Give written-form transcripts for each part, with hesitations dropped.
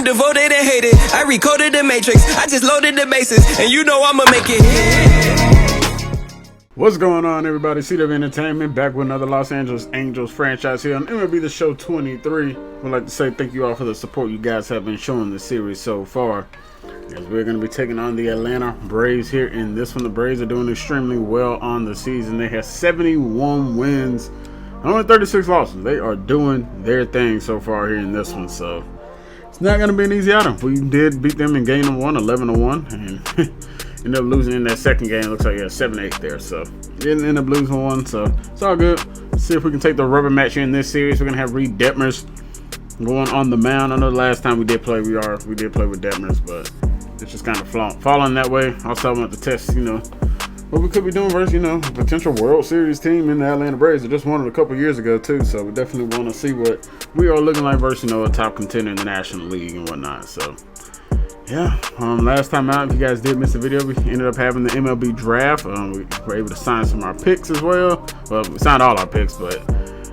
devoted and hated. I recoded the matrix, I just loaded the bases, and you know I'ma make it. What's going on, everybody? CW Entertainment back with another Los Angeles Angels franchise here on MLB The Show 23. We'd like to say thank you all for the support you guys have been showing the series so far, as we're going to be taking on the Atlanta Braves here in this one. The Braves are doing extremely well on the season. They have 71 wins, only 36 losses. They are doing their thing so far here in this one, so it's not going to be an easy item. We did beat them in game number 1, 11-1, and ended up losing in that second game. Looks like 7-8 there, so didn't end up losing one, so it's all good. Let's see if we can take the rubber match here in this series. We're gonna have Reid Detmers going on the mound. I know the last time we did play with Detmers, but it's just kind of falling that way. Also, I want to test, what we could be doing versus, a potential World Series team in the Atlanta Braves. I just won it a couple years ago too, so we definitely want to see what we are looking like versus, a top contender in the National League and whatnot. So yeah, last time out, if you guys did miss the video, we ended up having the MLB draft. We were able to sign some of our picks as well. Well, we signed all our picks, but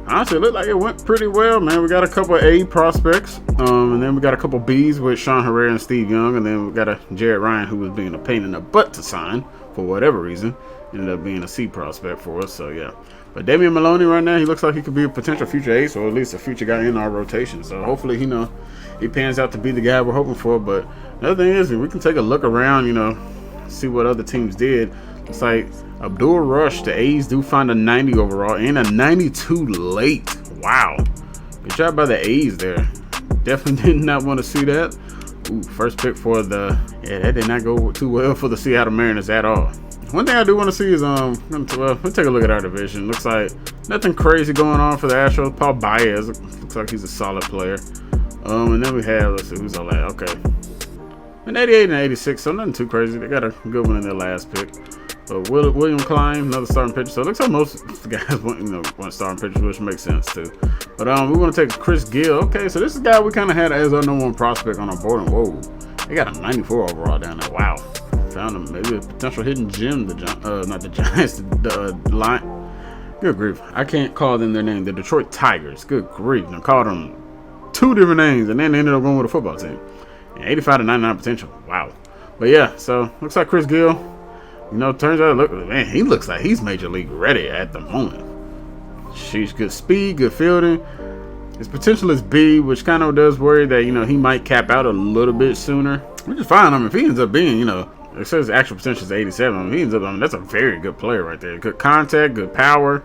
honestly, it looked like it went pretty well, man. We got a couple of A prospects, and then we got a couple of Bs with Sean Herrera and Steve Young, and then we got a Jared Ryan who was being a pain in the butt to sign for whatever reason. Ended up being a C prospect for us, so yeah. But Damian Maloney right now, he looks like he could be a potential future ace, or at least a future guy in our rotation. So hopefully, he pans out to be the guy we're hoping for. But another thing is, we can take a look around, see what other teams did. It's like Abdul Rush, the A's do find a 90 overall and a 92 late. Wow. Good job by the A's there. Definitely did not want to see that. Ooh, first pick for that did not go too well for the Seattle Mariners at all. One thing I do want to see is, let's take a look at our division. Looks like nothing crazy going on for the Astros. Paul Baez looks like he's a solid player. And then we have, let's see, who's all that? Okay. An 88 and 86, so nothing too crazy. They got a good one in their last pick. But William Klein, another starting pitcher. So it looks like most of the guys want starting pitchers, which makes sense too. But we want to take Chris Gill. Okay, so this is a guy we kind of had as our number one prospect on our board. And whoa, they got a 94 overall down there. Wow. Found him, maybe a potential hidden gem. Not the Giants, the line. Good grief. I can't call them their name. The Detroit Tigers. Good grief. I called them 2 different names, and then they ended up going with a football team. And 85 to 99 potential. Wow. But yeah, so looks like Chris Gill. Turns out, he looks like he's major league ready at the moment. She's good speed, good fielding. His potential is B, which kind of does worry that, he might cap out a little bit sooner. Which is fine. If he ends up being, it says actual potential is 87. He ends up, that's a very good player right there. Good contact, good power.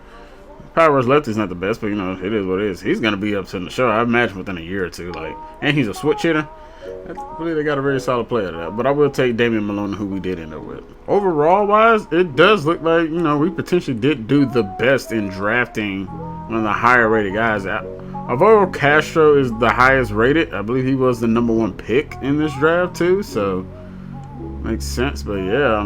Power as lefty is not the best, but it is what it is. He's gonna be up to the show, I imagine, within a year or two. And he's a switch hitter. I believe they got a very solid player to that. But I will take Damian Malone, who we did end up with. Overall wise, it does look like we potentially did do the best in drafting one of the higher rated guys. Although Castro is the highest rated, I believe he was the number 1 pick in this draft too. So makes sense. But yeah,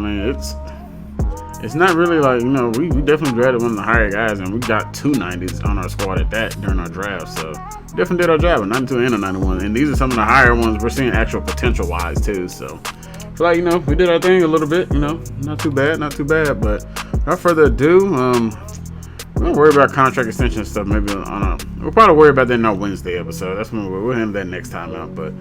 it's not really like, we definitely drafted one of the higher guys, and we got 2 90s on our squad at that during our draft. So definitely did our job, a 92 and a 91. And these are some of the higher ones we're seeing actual potential wise too. So I feel like, we did our thing a little bit, not too bad. But without further ado, we're gonna worry about contract extension and stuff. Maybe we'll probably worry about that in our Wednesday episode. That's when we'll handle that next time out. But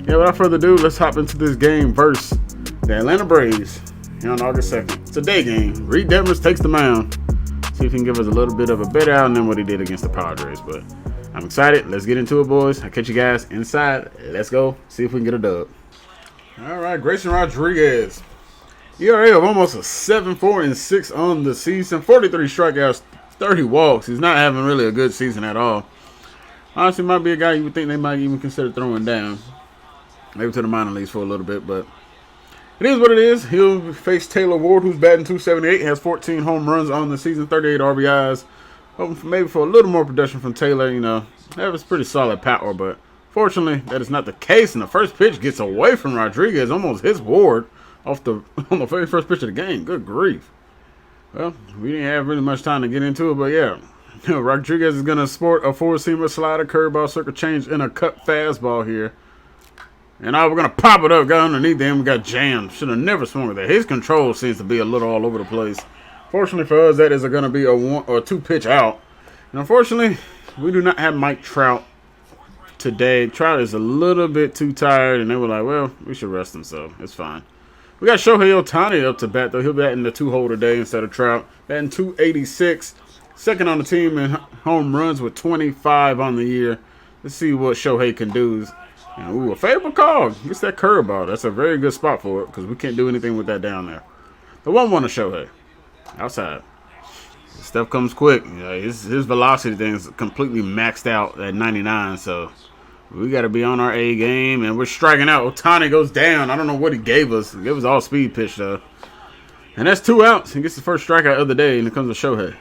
yeah, without further ado, let's hop into this game versus the Atlanta Braves here on August 2nd. It's a day game. Reid Detmers takes the mound. See if he can give us a little bit of a better out than what he did against the Padres. But I'm excited. Let's get into it, boys. I'll catch you guys inside. Let's go. See if we can get a dub. All right, Grayson Rodriguez. ERA of almost a 7.4 and 6 on the season. 43 strikeouts, 30 walks. He's not having really a good season at all. Honestly, might be a guy you would think they might even consider throwing down. Maybe to the minor leagues for a little bit, but it is what it is. He'll face Taylor Ward, who's batting .278, has 14 home runs on the season, 38 RBIs. Hoping maybe for a little more production from Taylor, that was pretty solid power, but fortunately, that is not the case. And the first pitch gets away from Rodriguez, almost hits Ward on the very first pitch of the game. Good grief. Well, we didn't have really much time to get into it, but yeah. Rodriguez is going to sport a 4-seamer, slider, curveball, circle change, and a cut fastball here. And we're going to pop it up, got underneath them, we got jammed. Should have never swung with that. His control seems to be a little all over the place. Fortunately for us, that is going to be a 1 or 2 pitch out. And unfortunately, we do not have Mike Trout today. Trout is a little bit too tired, and they were like, well, we should rest him, so it's fine. We got Shohei Ohtani up to bat, though. He'll bat in the 2-hole today instead of Trout. Batting 286. Second on the team in home runs with 25 on the year. Let's see what Shohei can do. And, ooh, a favorable call. Gets that curveball. That's a very good spot for it because we can't do anything with that down there. The 1-1 to Shohei. Outside. Stuff comes quick. His velocity thing is completely maxed out at 99, so we got to be on our A game, and we're striking out. Ohtani goes down. I don't know what he gave us. He gave us all speed pitch, though. And that's 2 outs. He gets the first strikeout of the day, and it comes to Shohei.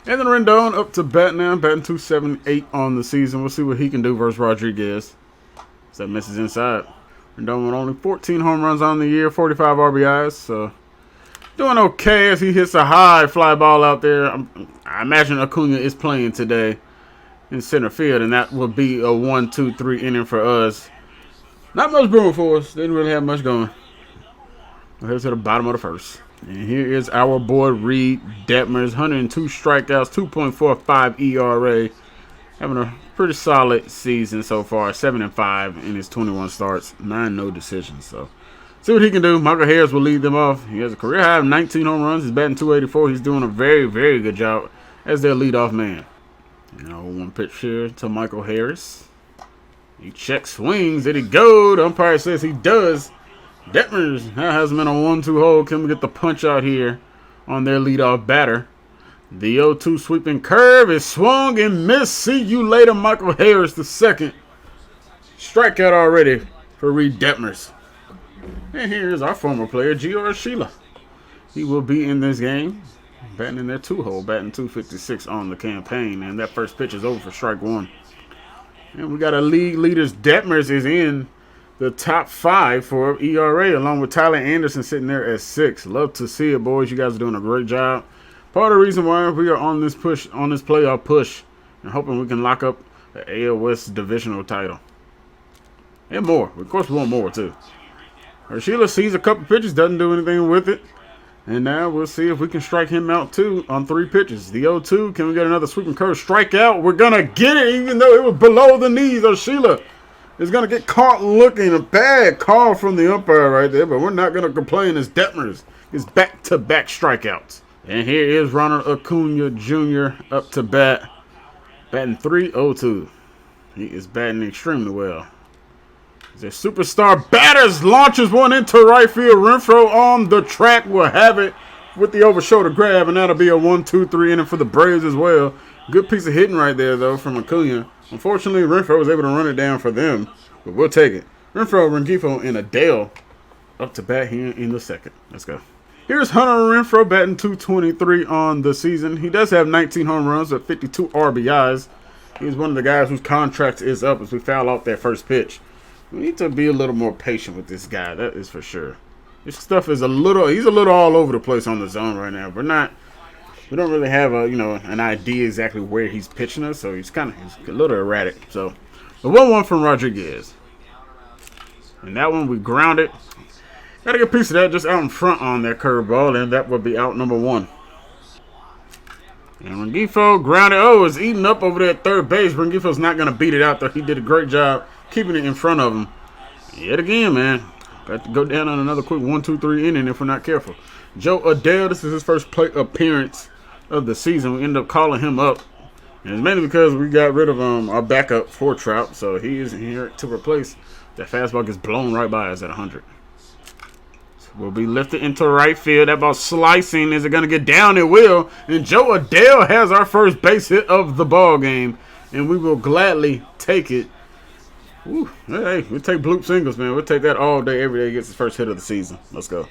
Anthony Rendon up to bat now, batting 278 on the season. We'll see what he can do versus Rodriguez. So that misses inside. Rendon with only 14 home runs on the year, 45 RBIs, so doing okay as he hits a high fly ball out there. I imagine Acuna is playing today in center field, and that will be a 1-2-3 inning for us. Not much brewing for us. Didn't really have much going. We'll head to the bottom of the first. And here is our boy Reid Detmers, 102 strikeouts, 2.45 ERA. Having a pretty solid season so far, 7-5 in his 21 starts, 9 no decisions. So see what he can do. Michael Harris will lead them off. He has a career high of 19 home runs. He's batting 284. He's doing a very, very good job as their leadoff man. One pitch here to Michael Harris. He checks swings. Did he go? The umpire says he does. Detmers now has him in a 1-2 hole. Can we get the punch out here on their leadoff batter? The 0-2 sweeping curve is swung and missed. See you later, Michael Harris, the second. Strikeout already for Reid Detmers. And here's our former player, G.R. Sheila. He will be in this game, batting in their 2-hole, batting 256 on the campaign. And that first pitch is over for strike 1. And we got a league leaders. Detmers is in the top 5 for ERA, along with Tyler Anderson sitting there at 6. Love to see it, boys. You guys are doing a great job. Part of the reason why we are on this push, on this playoff push, and hoping we can lock up the AL West divisional title. And more. Of course, we want more, too. Sheila sees a couple pitches, doesn't do anything with it. And now we'll see if we can strike him out, too, on 3 pitches. The 0-2, can we get another sweeping curve strikeout? We're going to get it, even though it was below the knees of Sheila. Is going to get caught looking. A bad call from the umpire right there, but we're not going to complain as Detmers is back-to-back strikeouts. And here is Ronald Acuna Jr. up to bat, batting 3-0-2. He is batting extremely well. The superstar batters launches one into right field. Renfroe on the track will have it with the over-shoulder grab, and that'll be a 1-2-3 inning for the Braves as well. Good piece of hitting right there, though, from Acuna. Unfortunately, Renfroe was able to run it down for them, but we'll take it. Renfroe, Rengifo, and Adele up to bat here in the second. Let's go. Here's Hunter Renfroe batting 223 on the season. He does have 19 home runs with 52 RBIs. He's one of the guys whose contract is up as we foul off that first pitch. We need to be a little more patient with this guy. That is for sure. This stuff is he's a little all over the place on the zone right now. We don't really have an idea exactly where he's pitching us, so he's a little erratic. So the 1-1 from Rodriguez. And that one we grounded. Got a good piece of that just out in front on that curveball, and that would be out number 1. And Rengifo grounded. Oh, it's eating up over there at third base. Rengifo's not going to beat it out, though. He did a great job keeping it in front of him. Yet again, man. Got to go down on another quick 1-2-3 inning if we're not careful. Joe Adele, this is his first plate appearance of the season. We ended up calling him up. And it's mainly because we got rid of our backup for Trout, so he is here to replace. That fastball gets blown right by us at 100. Will be lifted into right field. That ball slicing. Is it going to get down? It will. And Joe Adele has our first base hit of the ball game, and we will gladly take it. Ooh, hey, we'll take bloop singles, man. We'll take that all day, every day. He gets his first hit of the season. Let's go.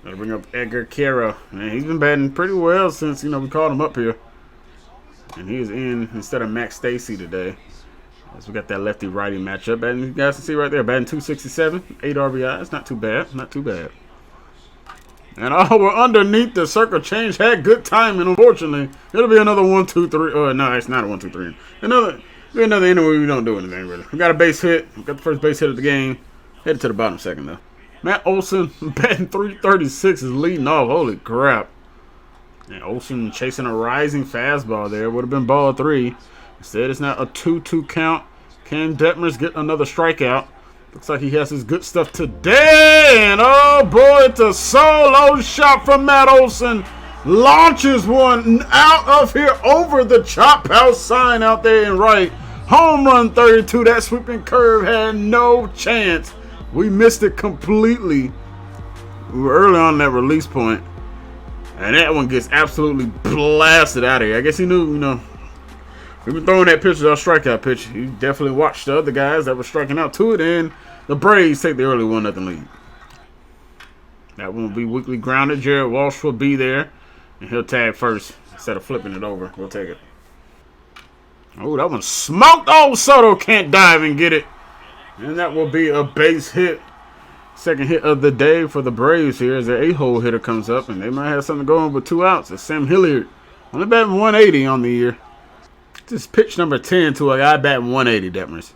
Gotta bring up Edgar Quero. Man, he's been batting pretty well since we called him up here, and he is in instead of Max Stacy today. So we got that lefty-righty matchup. And you guys can see right there, batting 267, 8 RBIs. Not too bad. Not too bad. And we're underneath the circle change. Had good timing, unfortunately. It'll be another 1-2-3. No, it's not a 1-2-3. Another inning where we don't do anything, really. We got a base hit. We got the first base hit of the game. Headed to the bottom second, though. Matt Olson, batting 336, is leading off. Holy crap. And Olson chasing a rising fastball there. Would have been ball 3. Instead, it's now a 2-2 count. Can Detmers get another strikeout? Looks like he has his good stuff today. And oh boy, it's a solo shot from Matt Olson. Launches one out of here over the chop house sign out there in right. Home run 32. That sweeping curve had no chance. We missed it completely. We were early on that release point. And that one gets absolutely blasted out of here. I guess he knew, we've been throwing that pitch as our strikeout pitch. He definitely watched the other guys that were striking out to it, and the Braves take the early 1-0 lead. That one will be weakly grounded. Jared Walsh will be there, and he'll tag first instead of flipping it over. We'll take it. Oh, that one smoked. Oh, Soto can't dive and get it. And that will be a base hit. Second hit of the day for the Braves here as their 8-hole hitter comes up, and they might have something going with 2 outs. It's Sam Hilliard. Only batting 180 on the year. This is pitch number 10 to a guy batting 180, Detmers.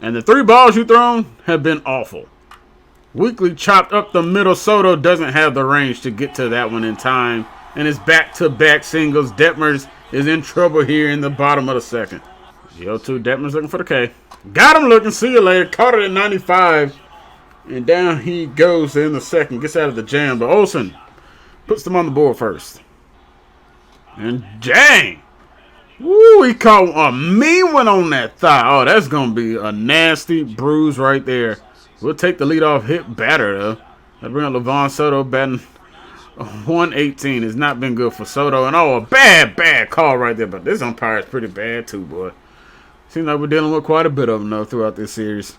And the 3 balls you've thrown have been awful. Weekly chopped up the middle. Soto doesn't have the range to get to that one in time. And it's back-to-back singles. Detmers is in trouble here in the bottom of the second. The 0-2, Detmers looking for the K. Got him looking. See you later. Caught it at 95. And down he goes in the second. Gets out of the jam. But Olsen puts them on the board first. And dang. Woo, he caught a mean one on that thigh. Oh, that's going to be a nasty bruise right there. We'll take the leadoff hit batter, though. That'll bring up Levon Soto batting 118. It's not been good for Soto. And oh, a bad call right there. But this umpire is pretty bad, too, boy. Seems like we're dealing with quite a bit of them, though, throughout this series.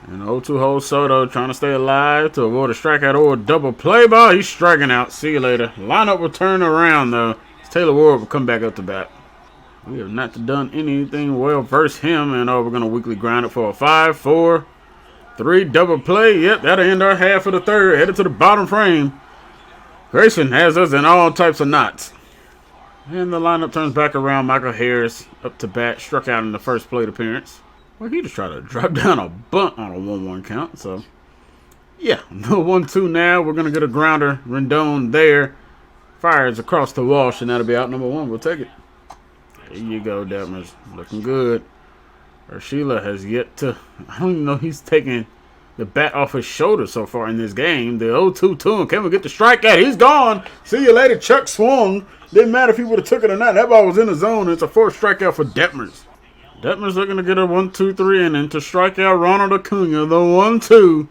And 0-2-hole Soto trying to stay alive to avoid a strikeout or a double play ball. He's striking out. See you later. Lineup will turn around, though. Taylor Ward will come back up to bat. We have not done anything well versus him. And we're going to weekly ground it for a 5-4-3 double play. Yep, that'll end our half of the third. Headed to the bottom frame. Grayson has us in all types of knots. And the lineup turns back around. Michael Harris up to bat. Struck out in the first plate appearance. Well, he just tried to drop down a bunt on a 1-1 count. So, yeah, no 1-2 now. We're going to get a grounder. Rendon there. Fires across to Walsh, and that'll be out number 1. We'll take it. There you go, Detmers. Looking good. Urshela has yet to... I don't even know he's taking the bat off his shoulder so far in this game. The 0-2 to him. Can we get the strikeout? He's gone. See you later. Chuck swung. Didn't matter if he would have took it or not. That ball was in the zone. It's a 4th strikeout for Detmers. Detmers looking to get a 1-2-3 inning to strike out Ronald Acuna. The 1-2.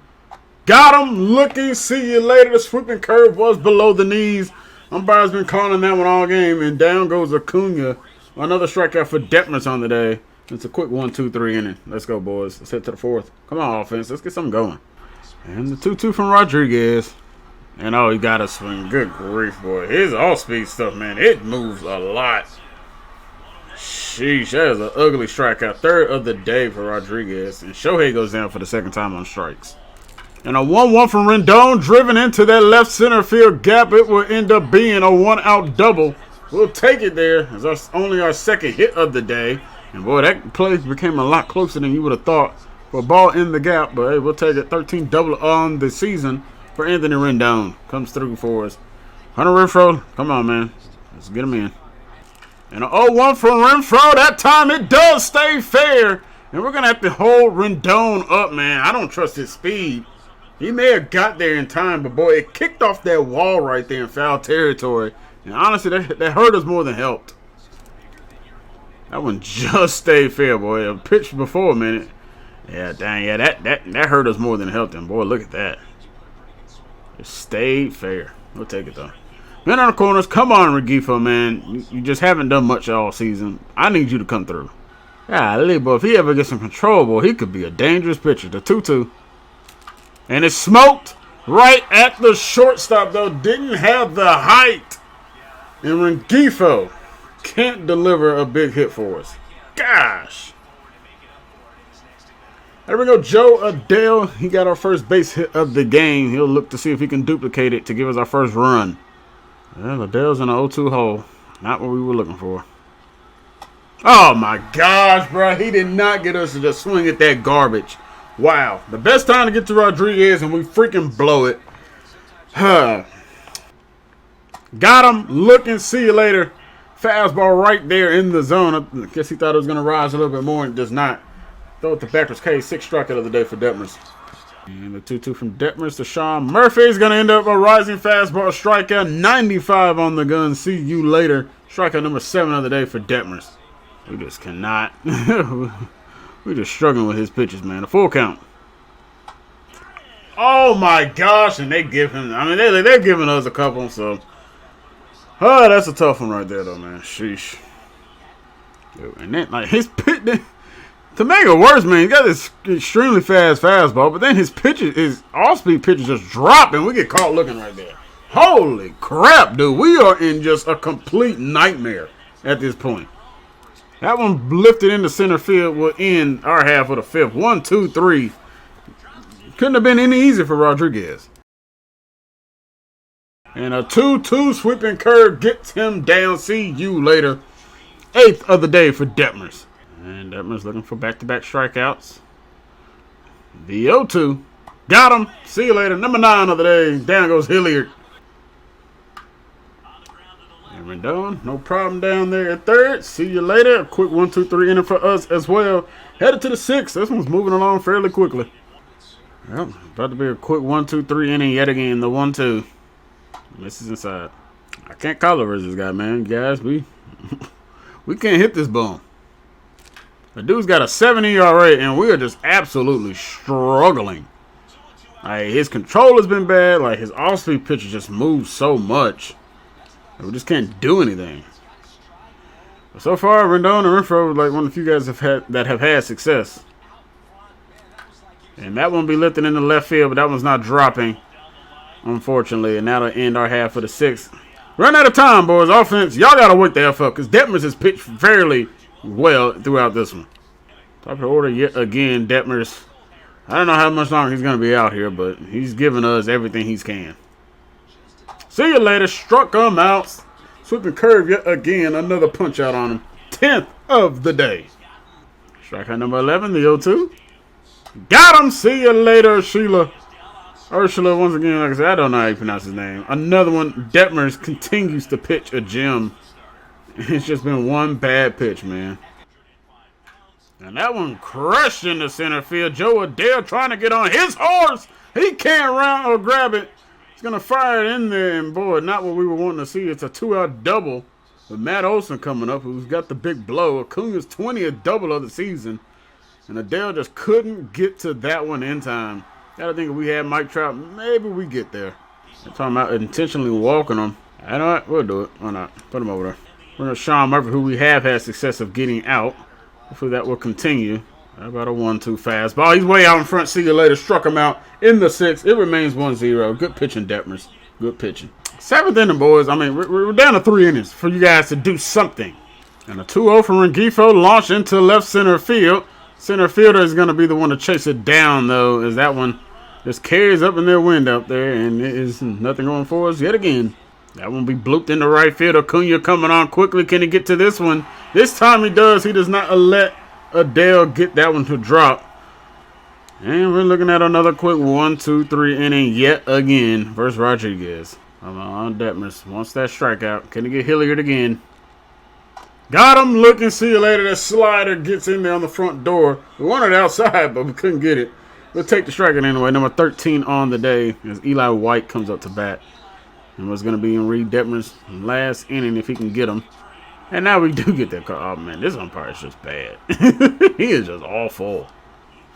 Got him. Looking. See you later. The swooping curve was below the knees. Umpire's been calling that one all game. And down goes Acuna. Another strikeout for Detmers on the day. It's a quick 1-2-3 inning. Let's go, boys. Let's head to the 4th. Come on, offense. Let's get something going. And the 2-2 from Rodriguez. And he got a swing. Good grief, boy. His off-speed stuff, man. It moves a lot. Sheesh, that is an ugly strikeout. 3rd of the day for Rodriguez. And Shohei goes down for the 2nd time on strikes. And a 1-1 from Rendon, driven into that left center field gap. It will end up being a 1-out double. We'll take it there. It's only our 2nd hit of the day. And boy, that play became a lot closer than you would have thought for a ball in the gap. But hey, we'll take it. 13 double on the season for Anthony Rendon. Comes through for us. Hunter Renfroe, come on, man. Let's get him in. And an 0-1 from Renfroe. That time it does stay fair. And we're going to have to hold Rendon up, man. I don't trust his speed. He may have got there in time, but boy, it kicked off that wall right there in foul territory. And honestly, that hurt us more than helped. That one just stayed fair, boy. A pitch before a minute. Yeah, dang, yeah, that hurt us more than helped him. Boy, look at that. It stayed fair. We'll take it, though. Men on the corners, come on, Regifo, man. You just haven't done much all season. I need you to come through. Golly, boy, if he ever gets some control, boy, he could be a dangerous pitcher. The 2-2. And it's smoked right at the shortstop, though. Didn't have the height. And Regifo can't deliver a big hit for us. Gosh. There we go, Joe Adele. He got our first base hit of the game. He'll look to see if he can duplicate it to give us our first run. Well, Adele's in an 0-2 hole. Not what we were looking for. Oh, my gosh, bro. He did not get us to just swing at that garbage. Wow. The best time to get to Rodriguez, and we freaking blow it. Got him. Looking. See you later. Fastball right there in the zone. I guess he thought it was going to rise a little bit more. It does not. Throw it to backwards K. 6th strikeout of the day for Detmers. And the 2-2 from Detmers to Sean Murphy is going to end up a rising fastball strikeout. 95 on the gun. See you later. Strikeout number 7 of the day for Detmers. We just cannot. We're just struggling with his pitches, man. A full count. Oh my gosh, and they give him. I mean, they're giving us a couple. So, oh, that's a tough one right there, though, man. Sheesh. Dude, and then like his pitch. To make it worse, man, he got this extremely fast fastball, but then his off-speed pitches just drop, and we get caught looking right there. Holy crap, dude. We are in just a complete nightmare at this point. That one lifted into center field will end our half of the 5th. 1, 2, 3. Couldn't have been any easier for Rodriguez. And a 2-2 sweeping curve gets him down. See you later. 8th of the day for Detmers. And Detmers looking for back-to-back strikeouts. The 0-2. Got him. See you later. Number 9 of the day. Down goes Hilliard. And Rendon, no problem down there at 3rd. See you later. A quick 1, 2, 3 inning for us as well. Headed to the 6th. This one's moving along fairly quickly. Well, about to be a quick 1, 2, 3 inning yet again. The 1-2. Misses inside. I can't call it versus this guy, man. Guys, we can't hit this bum. The dude's got a 7 ERA, and we are just absolutely struggling. Like, his control has been bad. Like, his off-speed pitcher just moves so much. We just can't do anything. But so far, Rendon and Renfroe like one of the few guys that have had success. And that one be lifted in the left field, but that one's not dropping, unfortunately. And that'll end our half of the 6th. Run out of time, boys. Offense, y'all got to wake the F up because Detmers has pitched fairly well throughout this one. Top of the order yet again, Detmers. I don't know how much longer he's going to be out here, but he's giving us everything he can. See you later. Struck him out. Sweeping curve yet again. Another punch out on him. 10th of the day. Strikeout number 11, the 0-2. Got him. See you later, Ursula, once again, like I said, I don't know how you pronounce his name. Another one. Detmers continues to pitch a gem. It's just been one bad pitch, man. And that one crushed into center field. Joe Adele trying to get on his horse. He can't run or grab it. He's going to fire it in there. And, boy, not what we were wanting to see. It's a 2-out double with Matt Olson coming up, who's got the big blow. Acuna's 20th double of the season. And Adele just couldn't get to that one in time. Gotta think if we had Mike Trout, maybe we get there. I'm talking about intentionally walking him. I know what, we'll do it. Why not? Put him over there. We're going to Sean Murphy, who we have had success of getting out. Hopefully that will continue. How about a 1-2 fastball? He's way out in front. See you later. Struck him out in the 6th. It remains 1-0. Good pitching, Detmers. Good pitching. 7th inning, boys. I mean, we're down to 3 innings for you guys to do something. And a 2-0 from Rengifo launched into left center field. Center fielder is going to be the one to chase it down, though, as that one just carries up in their wind up there, and it is nothing going for us yet again. That one be blooped into right field. Acuna coming on quickly. Can he get to this one? This time he does. He does not let Adele get that one to drop. And we're looking at another quick 1, 2, 3 inning yet again versus Rodriguez. Come on, Detmers wants that strikeout. Can he get Hilliard again? Got him. Looking. See you later. That slider gets in there on the front door. We wanted it outside, but we couldn't get it. We'll take the strikeout anyway. Number 13 on the day as Eli White comes up to bat. And what's going to be in Reid Detmers' last inning if he can get him. And now we do get that call. Oh, man, this umpire is just bad. He is just awful.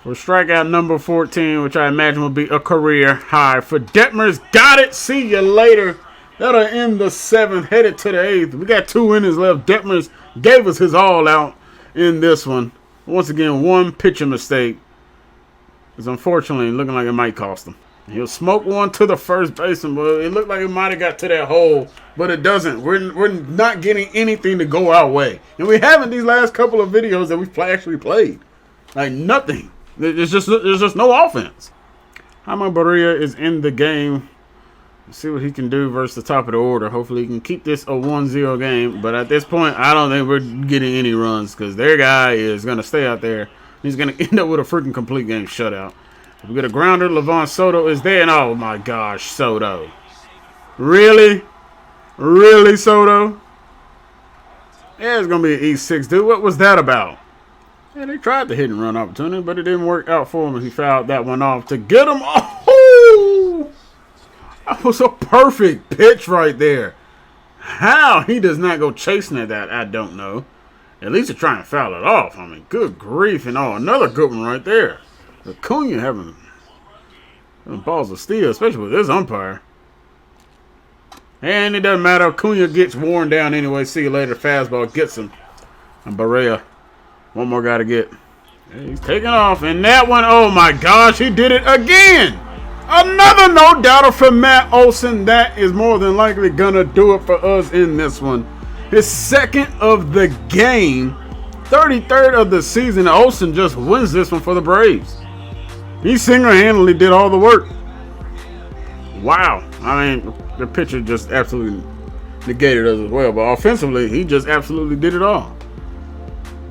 For strikeout number 14, which I imagine will be a career high for Detmers. Got it. See you later. That'll end the 7th, headed to the 8th. We got 2 innings left. Detmers gave us his all out in this one. Once again, one pitching mistake. It's unfortunately looking like it might cost him. He'll smoke one to the first baseman, but it looked like it might have got to that hole, but it doesn't. We're not getting anything to go our way. And we haven't these last couple of videos that we've actually played. Like nothing. There's just no offense. Jaime Barria is in the game. Let's see what he can do versus the top of the order. Hopefully he can keep this a 1-0 game. But at this point, I don't think we're getting any runs because their guy is going to stay out there. He's going to end up with a freaking complete game shutout. We get a grounder. Levon Soto is there. And oh, my gosh, Soto. Really? Really, Soto? Yeah, it's going to be an E6, dude. What was that about? Yeah, they tried the hit and run opportunity, but it didn't work out for him. He fouled that one off to get him. Oh, that was a perfect pitch right there. How he does not go chasing at that, I don't know. At least to try and foul it off. I mean, good grief. And another good one right there. Acuna having balls of steel, especially with this umpire. And it doesn't matter. Acuna gets worn down anyway. See you later. Fastball gets him. And Barrea. One more guy to get. And he's taking off. And that one, oh my gosh, he did it again. Another no-doubter for Matt Olson. That is more than likely going to do it for us in this one. His second of the game. 33rd of the season. Olson just wins this one for the Braves. He single-handedly did all the work. Wow. I mean, the pitcher just absolutely negated us as well. But offensively, he just absolutely did it all.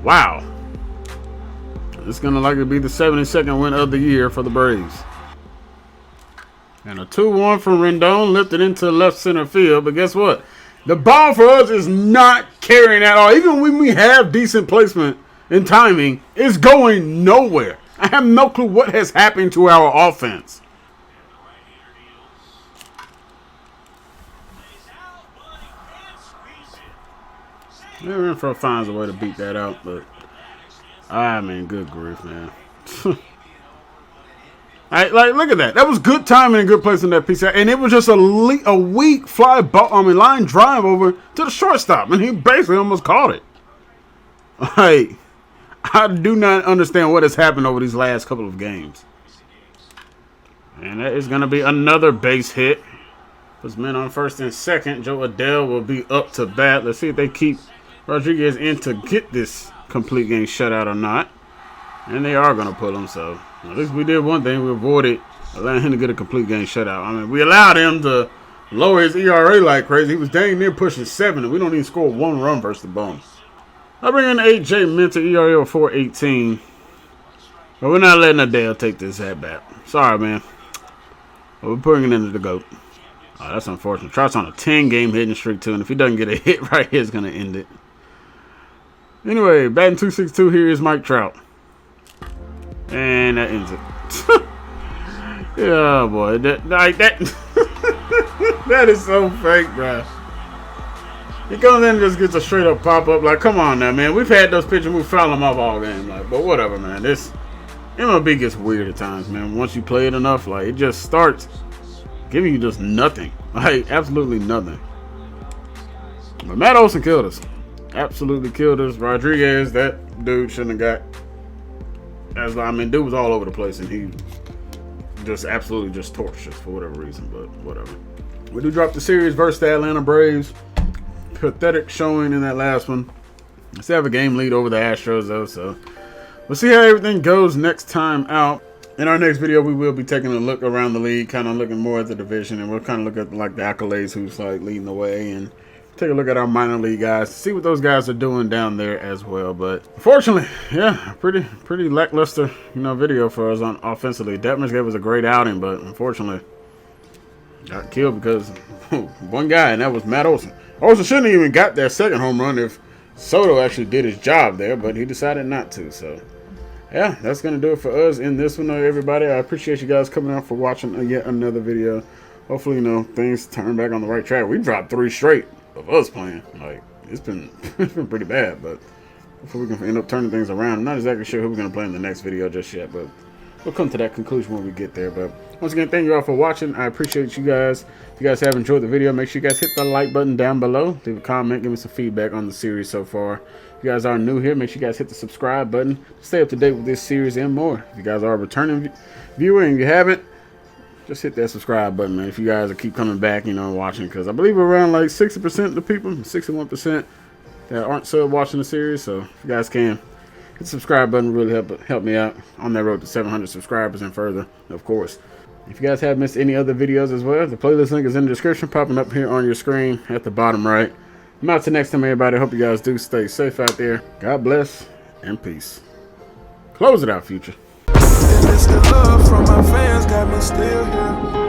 Wow. It's going to likely be the 72nd win of the year for the Braves. And a 2-1 from Rendon lifted into left center field. But guess what? The ball for us is not carrying at all. Even when we have decent placement and timing, it's going nowhere. I have no clue what has happened to our offense. Renfroe finds a way to beat that out, but I mean, good grief, man. Look at that. That was good timing and good placing that piece out, and it was just a weak fly ball. I mean, line drive over to the shortstop, and he basically almost caught it. Like, I do not understand what has happened over these last couple of games. And that is going to be another base hit. Puts men on first and second. Joe Adele will be up to bat. Let's see if they keep Rodriguez in to get this complete game shutout or not. And they are going to put him, so at least we did one thing. We avoided allowing him to get a complete game shutout. I mean, we allowed him to lower his ERA like crazy. He was dang near pushing 7, and we don't even score 1 run versus the Bums. I bring in A.J. Minter, ERA of 4.18. But we're not letting Adele take this at bat. Sorry, man. But we're putting it into the GOAT. Oh, that's unfortunate. Trout's on a 10-game hitting streak, too, and if he doesn't get a hit right here, it's going to end it. Anyway, batting 262, here is Mike Trout. And that ends it. Yeah, boy. That that is so fake, bro. He comes in and just gets a straight-up pop-up. Like, come on now, man. We've had those pitchers, we foul them off all game. Like, but whatever, man. This MLB gets weird at times, man. Once you play it enough, like, it just starts giving you just nothing. Like, absolutely nothing. But Matt Olson killed us. Absolutely killed us. Rodriguez, that dude shouldn't have got. I mean, dude was all over the place, and he just absolutely just torched us for whatever reason, but whatever. We do drop the series versus the Atlanta Braves. Pathetic showing in that last one. Let's have a game lead over the Astros, though, so we'll see how everything goes next time out. In our next video, we will be taking a look around the league, kind of looking more at the division, and we'll kind of look at like the accolades, who's like leading the way, and take a look at our minor league guys, see what those guys are doing down there as well. But unfortunately, yeah, pretty lackluster, video for us on offensively. Detmers gave us a great outing, but unfortunately got killed because one guy, and that was Matt Olson. Olson shouldn't have even got that second home run if Soto actually did his job there, but he decided not to. So yeah, that's gonna do it for us in this one, everybody. I appreciate you guys coming out for watching yet another video. Hopefully, things turn back on the right track. We dropped 3 straight of us playing. Like, it's been pretty bad, but hopefully we can end up turning things around. I'm not exactly sure who we're gonna play in the next video just yet, but we'll come to that conclusion when we get there. But once again, thank you all for watching. I appreciate you guys. If you guys have enjoyed the video, make sure you guys hit the like button down below. Leave a comment, give me some feedback on the series so far. If you guys are new here, make sure you guys hit the subscribe button to stay up to date with this series and more. If you guys are a returning viewer and you haven't, just hit that subscribe button, man. If you guys will keep coming back, watching, because I believe we're around like 60% of the people, 61% that aren't sub watching the series. So if you guys can, hit the subscribe button, really help me out on that road to 700 subscribers and further, of course. If you guys have missed any other videos as well, the playlist link is in the description, popping up here on your screen at the bottom right. I'm out to next time, everybody. I hope you guys do stay safe out there. God bless and peace. Close it out, Future. And it's the love from my fans got me still here.